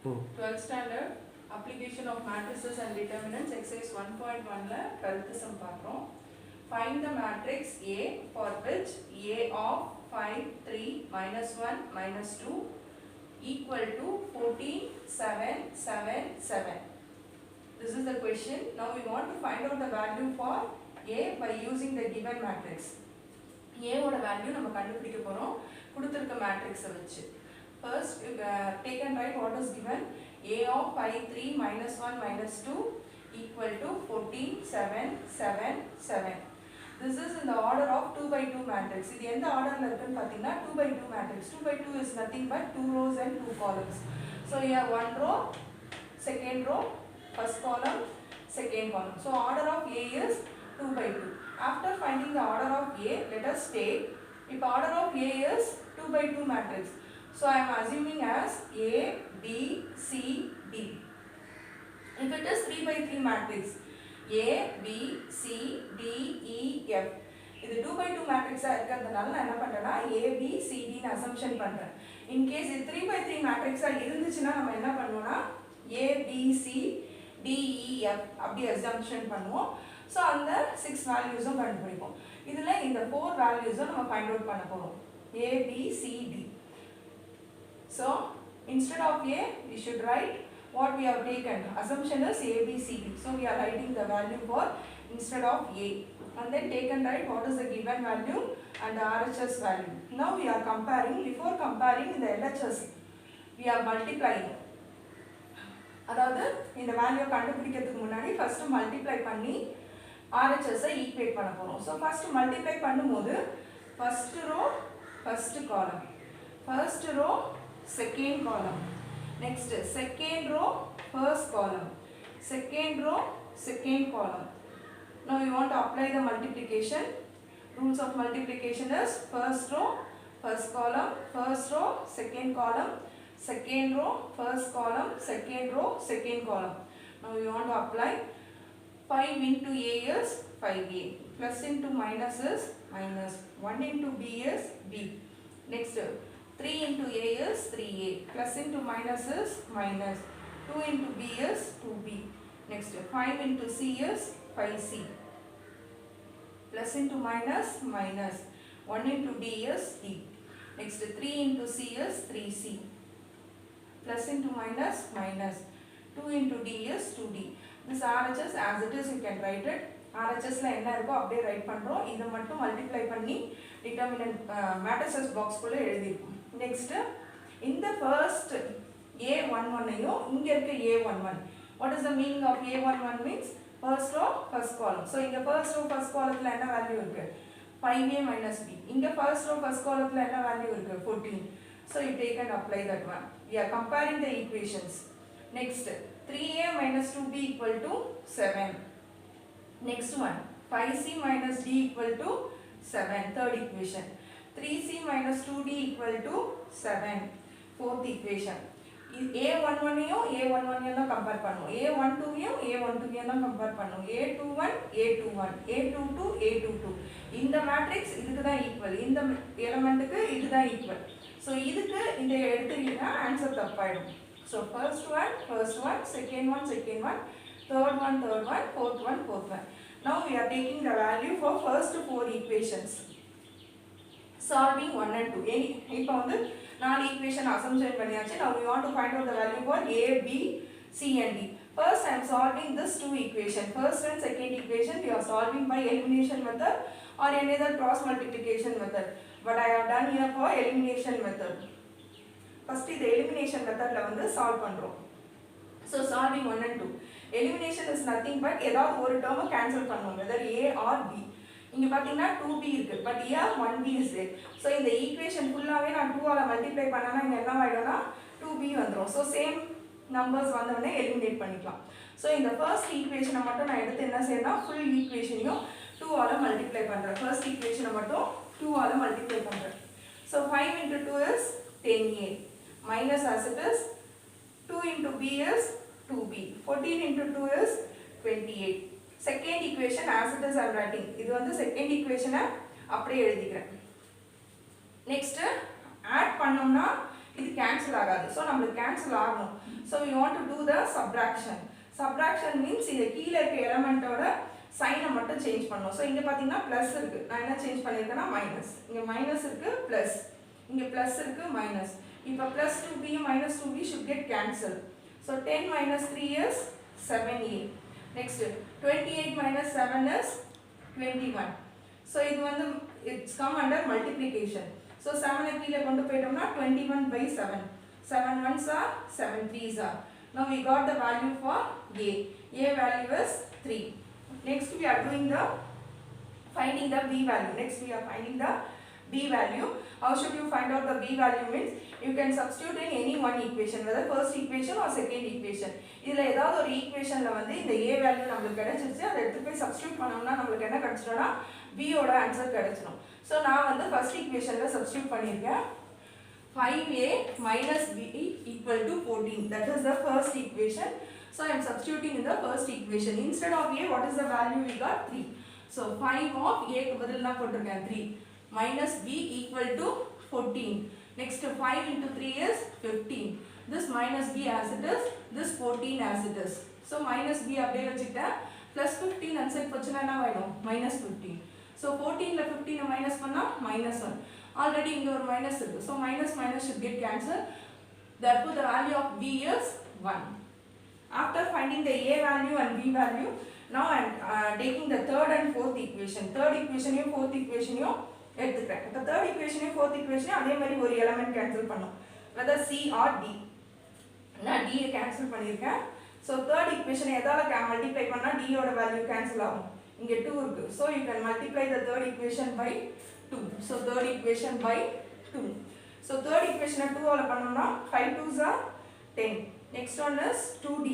12th standard application of matrices and determinants exercise 1.1 la 12th sum பார்க்கிறோம். Find the matrix A for which A of 5 3 minus 1 minus 2 equal to 14 7 7 7. This is the question. Now we want to find out the value for A by using the given matrix. A ஓட value நம்ம கண்டுபிடிக்க போறோம் கொடுத்திருக்க மேட்ரிக்ஸை வச்சு. First, take and write what is given. A of 5, 3, minus 1, minus 2 equal to 14, 7, 7, 7. This is in the order of 2 by 2 matrix. இது எந்த ஆர்டர்ல இருக்குன்னு பார்த்தீங்கன்னா 2 by 2 matrix. 2 by 2 is nothing but 2 rows and 2 columns. So here one row, second row, first column, second column. So order of A is 2 by 2. After finding the order of A, let us take, if order of A is 2 by 2 matrix. So I am assuming as A, B, C, D. If it is 3 by 3 matrix, A, B, C, D, E, F. இது 2 by 2 matrix இருக்கிறதுனால நான் என்ன பண்றேன்னா A, B, C, D ன்னு assumption பண்றேன். In case இது 3 by 3 matrix இருந்துச்சுன்னா நம்ம என்ன பண்ணுவோம்னா A, B, C, D, E, F அப்படி assumption பண்ணுவோம். So அந்த 6 values-உம் கண்டுபிடிப்போம். இதுல இந்த 4 values-உம் நம்ம find out பண்ண போறோம். A, B, C, D. So instead of A, we should write what we have taken. Assumption is A, B, C, D. So we are writing the value for instead of A. And then take and write what is the given value and the RHS value. Now we are comparing. Before comparing the LHS, we are multiplying. அதாவது இந்த value கண்டுபிடிக்கிறதுக்கு முன்னாடி first multiply பண்ணி RHS ஐ equate பண்ண போறோம். So first multiply பண்ணும்போது first row first column, first row second column, next second row first column, second row second column. Now we want to apply the multiplication. Rules of multiplication is first row first column, first row second column, second row first column, second row second column. Now we want to apply 5 into A is 5A, plus into minus is minus, 1 into B is B. Next 3 into A is 3A, plus into minus is minus, 2 into B is 2B. Next 5 into C is 5C, plus into minus minus, 1 into D is D. Next 3 into C is 3C, plus into minus minus, 2 into D is 2D. This RHS as it is you can write it. RHS ல என்ன இருக்கோ அப்படியே right பண்றோம். இத மட்டும் multiply பண்ணி determinant matrices box குள்ள எழுதிருக்கோம். Next இந்த ஃபர்ஸ்ட் A11 ஐயும் இங்க இருக்க A11. What is the meaning of A11 means first row first column. So இங்க first row first columnல என்ன வேல்யூ இருக்கு 5A minus B. இங்க first row first columல என்ன வேல்யூ இருக்கு 14. So you take and apply that one. We are comparing the equations. Next 3A minus 2B equal to 7. Next one 5C minus D equal to 7. Third equation. 3C minus 2D equal to 7. Fourth equation. A11 யும் A11 யும் தான் compare பண்ணுவோம். A12 யும் A12 யும் தான் compare பண்ணுவோம். A21 A21 A22 A22. இந்த matrix இதுக்கு தான் ஈக்குவல். இந்த எலிமெண்ட்டுக்கு இதுதான் ஈக்குவல். So இதுக்கு இந்த எடுத்துட்டீங்கன்னா answer தப்பாயிடும். So first one, second one, third one, fourth one. Now we are taking the value for first 4 equations. Solving 1 and 2. இப்போ வந்து 4 equation assumption பண்ணியாச்சு. Now we want to find out the value for A, B, C and D. First I am solving this 2 equation. First and second equation we are solving by elimination method or any other cross multiplication method. But I have done here for elimination method. First the elimination method la வந்து solve பண்றோம். So solving 1 and 2. Elimination is nothing but ஏதாவது ஒரு term cancel பண்ணுவோம் whether A or B. இங்க பாத்தீங்கன்னா 2B இருக்கு but here 1B is there. So இந்த equation ஃபுல்லாவே நான் 2 ஆல மல்டிப்ளை பண்ணனா இங்க என்ன ஆயிடும்னா 2B வந்துரும். So same numbers வந்தவனே எலிமினேட் பண்ணிக்கலாம். So இந்த first equation மட்டும் நான் எடுத்து என்ன செய்யறேன்னா full equation-யும் 2 ஆல மல்டிப்ளை பண்றேன். First equation மட்டும் 2 ஆல மல்டிப்ளை பண்றேன். So 5 into 2 is 10A. Minus as it is 2 into B is 2B. 14 into 2 is 28. Second equation as it is I am writing. இது வந்து second equation அப்படியே எழுதிக்கிறேன். Next add பண்ணோம்னா இது cancel ஆகாது. So நம்மளுக்கு cancel ஆகணும். So we want to do the subtraction. Subtraction means இந்த கீழ இருக்க எலிமெண்டோட சைனை மட்டும் சேஞ்ச் பண்ணணும். ஸோ இங்கே பார்த்தீங்கன்னா ப்ளஸ் இருக்குது, நான் என்ன சேஞ்ச் பண்ணியிருக்கேன்னா மைனஸ். இங்கே மைனஸ் இருக்குது ப்ளஸ், இங்கே ப்ளஸ் இருக்குது மைனஸ். இப்போ plus 2b minus 2b should get cancel. So 10 minus 3 is 7a. Next 28 minus 7 is 21. So இது வந்து it's come under multiplication. So 7 கீழே கொண்டு போயிட்டோம்னா 21 by 7. 7 ones are 7 threes are. Now we got the value for a. A value is 3. Next we are doing the finding the b value. Next we are finding the b value. How should you find out the b value means you can substitute in any one equation, whether first equation or second equation. இதுல ஏதாவது ஒரு ஈக்குவேஷன்ல வந்து இந்த a value நமக்கு கிடைச்சிருச்சு, அதை எடுத்து போய் சப்ஸ்டிட்யூட் பண்ணோம்னா நமக்கு என்ன கிடைச்சிடும்னா b ஓட ஆன்சர் கிடைச்சிடும். ஸோ நான் வந்து ஃபர்ஸ்ட் ஈக்குவேஷன்ல சப்ஸ்டிட்யூட் பண்ணியிருக்கேன். 5a minus b equal to 14. That is the first equation. So I am substituting in the first equation. Instead of a, what is the value we got? 3. So 5 of a க்கு பதிலா போட்டுருக்கேன் 3 minus b equal to 14. Next 5 into 3 is 15. This minus b as it is, this 14 as it is. So minus b அப்படியே வச்சுக்கிட்டேன், plus 15 அன்சைட் போச்சுன்னா என்ன ஆயிடும்? minus 15. So 14ல 15 minus பண்ணா minus 1. Already இங்க ஒரு மைனஸ் இருக்கு. So minus minus should get cancelled. Therefore the value of b is 1. After finding the a value and b value, now I am taking the third and fourth equation. Third equation and fourth equation எடுத்துக்கிறேன். இப்போ third equation and fourth equation அதே மாதிரி ஒரு element cancel பண்ணும், whether c or d. நான் d cancel பண்ணியிருக்கேன். So third equation எதால multiply பண்ணால் d ஓட வேல்யூ கேன்சல் ஆகும். இங்கே 2 இருக்கு. So you can multiply the third equation by 2. So third equation by 2. So third equation 2 ஆல பண்ணோம்னா 5 2s are 10. Next one is 2d.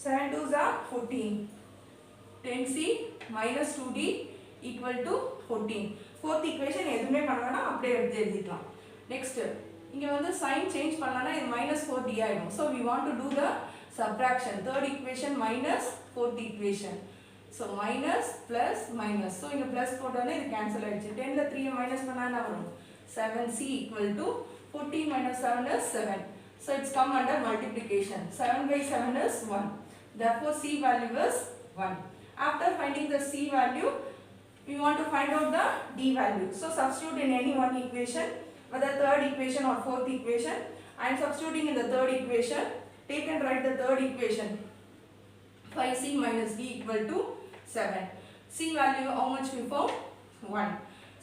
7 2s are 14. 10c minus 2d equal to 14. Fourth equation எதுவுமே பண்ணவேனா அப்படியே எடுத்து எழுதிக்கலாம். Next இங்க வந்து sign change பண்ணலாம்னா இது minus 4d ஆயிடும். So we want to do the subtraction. Third equation minus fourth equation. So minus plus minus. So இங்க plus போட்டோம்னா இது cancel ஆயிடுச்சு. 10ல 3 minus பண்ணா என்ன வரும்? 7c equal to 14 minus 7 is 7. So it's come under multiplication. 7 by 7 is 1. Therefore c value is 1. After finding the c value, we want to find out the d value. So substitute in any one equation, whether third equation or fourth equation. I am substituting in the third equation. Take and write the third equation. 5c minus d equal to 7. C value how much we found? 1.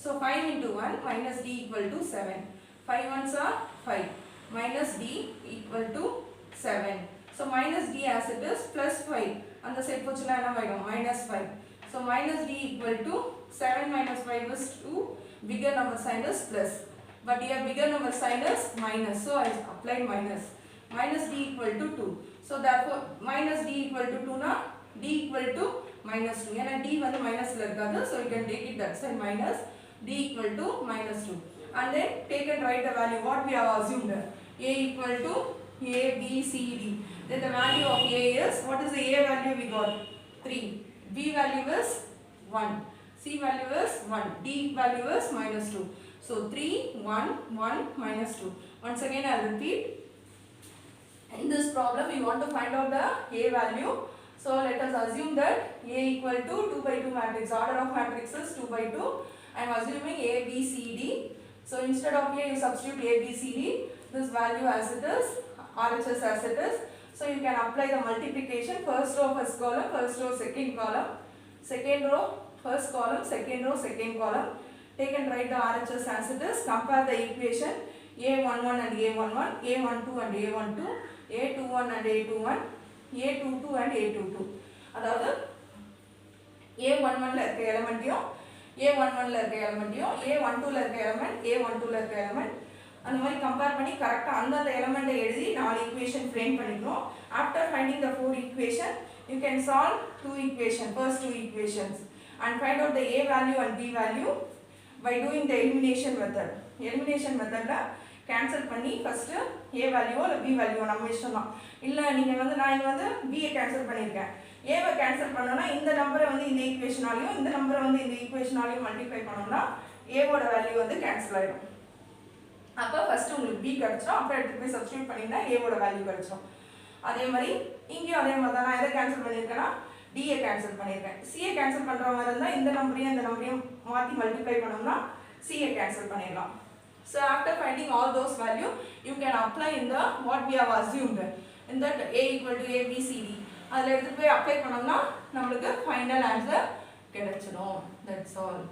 So 5 into 1 minus d equal to 7. 5 ones are 5. Minus d equal to 7. So minus d as it is plus 5. And the side pochuna enna vaidum minus 5. So minus d equal to 7 minus 5 is 2. Bigger number sign is plus. But here bigger number sign is minus. So I applied minus. Minus d equal to 2. So therefore minus d equal to 2 na d equal to minus 2. And d வந்து minusல இருக்காது. So you can take it that side minus d equal to minus 2. And then take and write the value what we have assumed. A equal to a, b, c, d. Then the value of a is, what is the a value we got? 3. B value is 1. C value is 1. D value is minus 2. So 3, 1, 1, minus 2. Once again I will repeat. In this problem we want to find out the a value. So let us assume that a equal to 2 by 2 matrix. Order of matrix is 2 by 2. I am assuming a, b, c, d. So instead of a you substitute a, b, c, d. This value as it is, RHS as it is. So you can apply the multiplication. First row, first column, first row, second column. Second row, first column, second row, second column. Take and write the RHS as it is. Compare the equation a11 and a11, a12 and a12, a21 and a21, a22 and a22. அதாவது a11ல இருக்க எலிமெண்ட்டையும் a11ல இருக்க எலிமெண்ட்டையும் a12ல இருக்க element a12ல இருக்க element அந்த மாதிரி compare பண்ணி கரெக்டா அந்த எலிமெண்ட்டை எழுதி நாலு ஈக்குவேஷன் ஃப்ரேம் பண்ணிக்கணும். After finding the four equation you can solve two equation, first two equations and find out the a value and b value by doing the elimination method. Elimination methodல cancel பண்ணி first a வேல்யூவோ இல்லை b வேல்யூவோ நம்ம இஷ்டம் தான். இல்லை நீங்கள் வந்து நான் இங்கே வந்து b-ஐ கேன்சல் பண்ணியிருக்கேன். a-வை கேன்சல் பண்ணோன்னா இந்த நம்பரை வந்து இந்த ஈக்குவேஷனாலையும் இந்த நம்பரை வந்து இந்த ஈக்குவேஷனாலையும் மல்டிப்ளை பண்ணோம்னா a-வோட வேல்யூ வந்து கேன்சல் ஆகிடும். அப்போ ஃபஸ்ட்டு உங்களுக்கு பி கிடச்சிடும், அப்புறம் எடுத்து போய் சப்ஸ்டியூட் பண்ணிங்கன்னா ஏவோட வேல்யூ கிடச்சிடும். அதே மாதிரி இங்கேயும் அதே மாதிரி தான். நான் எதை கேன்சல் பண்ணியிருக்கேன்னா டிஏ கேன்சல் பண்ணியிருக்கேன். சிஏ கேன்சல் பண்ணுற மாதிரி இருந்தால் இந்த நம்பரையும் மாற்றி மல்டிப்ளை பண்ணோம்னா சிஏ கேன்சல் பண்ணிடலாம். So after finding all those value you can apply இந்த வாட் வி ஹவ் அஸ்யூம்டு இந்த A ஈக்குவல் டு ABCD அதில் எடுத்துகிட்டு போய் அப்ளை பண்ணோம்னா நம்மளுக்கு ஃபைனல் ஆன்சர் கிடைச்சிடும். That's all.